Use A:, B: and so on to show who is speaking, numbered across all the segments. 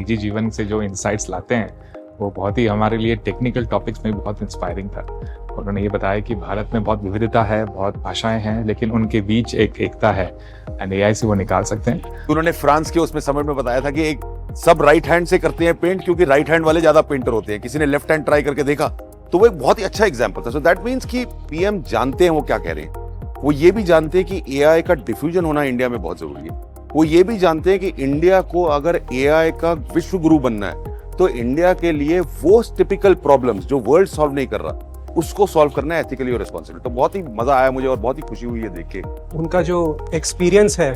A: निजी जीवन से जो इंसाइट्स लाते हैं वो बहुत ही हमारे लिए टेक्निकल टॉपिक्स में बहुत इंस्पायरिंग था। उन्होंने ये बताया कि भारत में बहुत विविधता है, बहुत भाषाएं हैं, लेकिन उनके बीच एक एकता है एंड एआई से वो निकाल सकते हैं।
B: उन्होंने फ्रांस के उसमें समिट में बताया था कि एक सब राइट हैंड से करते हैं पेंट, क्योंकि राइट हैंड वाले ज्यादा पेंटर होते हैं। किसी ने लेफ्ट हैंड ट्राई करके देखा तो वो एक बहुत ही अच्छा एग्जाम्पल था। सो दैट मीन्स कि पीएम जानते हैं वो क्या कह रहे हैं। वो ये भी जानते हैं कि एआई का डिफ्यूजन होना इंडिया में बहुत जरूरी है। वो ये भी जानते हैं कि इंडिया को अगर एआई का विश्व गुरु बनना है तो इंडिया के लिए वो टिपिकल प्रॉब्लम्स जो वर्ल्ड सॉल्व नहीं कर रहा उसको सॉल्व करना है एथिकली और रिस्पॉन्सिबल। तो बहुत ही मजा आया मुझे और बहुत ही खुशी हुई है देख के।
C: उनका जो एक्सपीरियंस है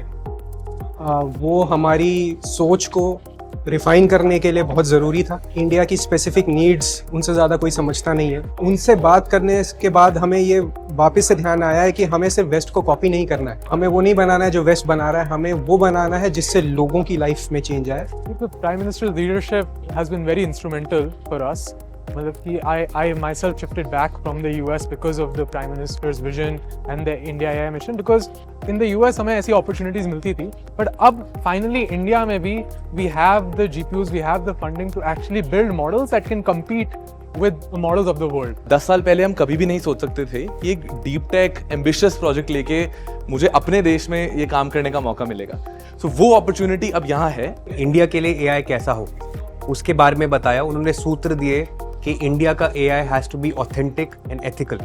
C: वो हमारी सोच को रिफाइन करने के लिए बहुत ज़रूरी था। इंडिया की स्पेसिफिक नीड्स उनसे ज़्यादा कोई समझता नहीं है। उनसे बात करने के बाद हमें ये वापस से ध्यान आया है कि हमें सिर्फ वेस्ट को कॉपी नहीं करना है, हमें वो नहीं बनाना है जो वेस्ट बना रहा है, हमें वो बनाना है जिससे लोगों की लाइफ में चेंज आए।
D: Prime minister leadership has been very instrumental for us. मतलब कि I myself shifted back from the US because of the Prime Minister's vision and the India AI mission, because in the US हमें ऐसी opportunities मिलती थी, but अब finally India में भी we have the GPUs, we have the funding to actually build models that can compete with the models of the world.
E: 10 साल पहले हम कभी भी नहीं सोच सकते थे कि एक डीप टेक एम्बिशियस प्रोजेक्ट लेके मुझे अपने देश में ये काम करने का मौका मिलेगा। सो वो अपॉर्चुनिटी अब यहाँ है।
C: इंडिया के लिए एआई कैसा हो उसके बारे में बताया। उन्होंने सूत्र दिए कि इंडिया का AI has to be authentic and ethical.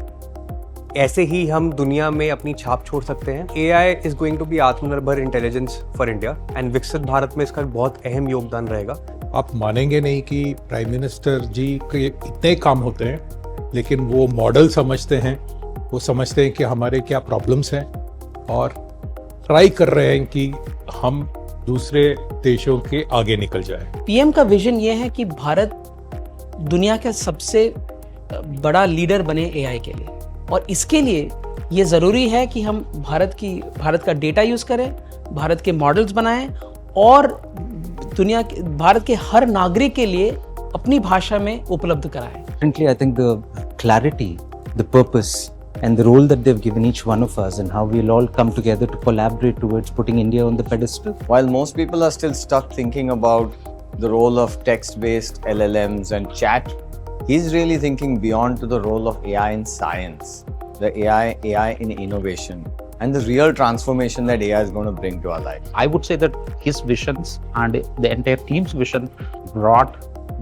C: ऐसे ही हम दुनिया में अपनी छाप छोड़ सकते हैं। AI is going to be आत्मनिर्भर इंटेलिजेंस फॉर इंडिया एंड विकसित भारत में इसका बहुत अहम योगदान रहेगा।
F: आप मानेंगे नहीं कि प्राइम मिनिस्टर जी के इतने काम होते हैं, लेकिन वो मॉडल समझते हैं, वो समझते हैं कि हमारे क्या प्रॉब्लम्स हैं और ट्राई कर रहे हैं कि हम दूसरे देशों के आगे निकल जाए।
G: पीएम का विजन ये है कि भारत दुनिया का सबसे बड़ा लीडर बने एआई के लिए, और इसके लिए ये ज़रूरी है कि हम भारत का डेटा यूज़ करें, भारत के मॉडल्स बनाएं और भारत के हर नागरिक के लिए अपनी भाषा में उपलब्ध कराएं।
H: Currently, I think the clarity, the purpose and the role that they've given each one of us and how we'll all come together to collaborate towards putting India on the pedestal.
I: While most people are still stuck thinking about the role of text-based LLMs and chat, he's really thinking beyond to the role of AI in science, the AI in innovation, and the real transformation that AI is going to bring to our life.
J: I would say that his visions and the entire team's vision brought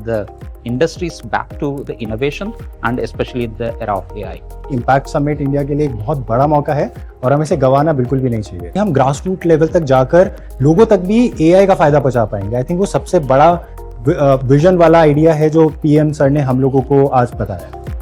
J: the industries back to the innovation and especially in the era of AI.
K: Impact summit India के लिए एक बहुत बड़ा मौका है और हमें इसे गंवाना बिल्कुल भी नहीं चाहिए। हम ग्रास रूट लेवल तक जाकर लोगों तक भी एआई का फायदा पहुंचा पाएंगे। आई थिंक वो सबसे बड़ा विजन वाला आइडिया है जो पीएम सर ने हम लोगों को आज बताया।